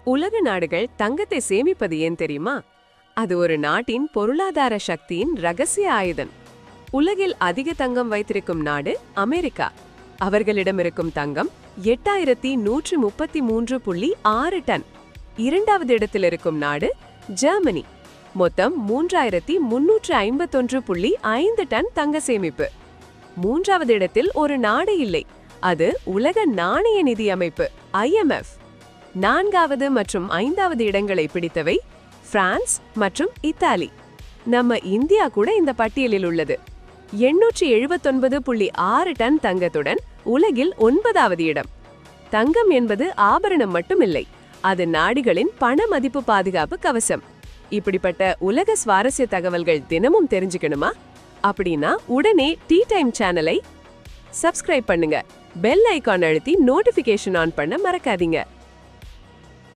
உலக நாடுகள் தங்கத்தை சேமிப்பது ஏன் தெரியுமா? அது ஒரு நாட்டின் பொருளாதார சக்தியின் ரகசிய ஆயுதம். உலகில் அதிக தங்கம் வைத்திருக்கும் நாடு அமெரிக்கா. அவர்களிடம் இருக்கும் தங்கம் 8133.6 டன். இரண்டாவது இடத்தில் இருக்கும் நாடு ஜெர்மனி. மொத்தம் 3351.5 டன் தங்க சேமிப்பு. மூன்றாவது இடத்தில் ஒரு நாடு இல்லை, அது உலக நாணய நிதி அமைப்பு IMF. நான்காவது மற்றும் ஐந்தாவது இடங்களை பிடித்தவை பிரான்ஸ் மற்றும் இத்தாலி. நம்ம இந்தியா கூட இந்த பட்டியலில் உள்ளது. 879.6 டன் தங்கத்துடன் உலகில் 9வது இடம். தங்கம் என்பது ஆபரணம் மட்டுமில்லை, அது நாடுகளின் பண மதிப்பு பாதுகாப்பு கவசம். இப்படிப்பட்ட உலக சுவாரஸ்ய தகவல்கள் தினமும் தெரிஞ்சுக்கணுமா? அப்படின்னா உடனே டீ டைம் சேனலை சப்ஸ்கிரைப் பண்ணுங்க. பெல் ஐகான் அழுத்தி நோட்டிபிகேஷன் ஆன் பண்ண மறக்காதீங்க.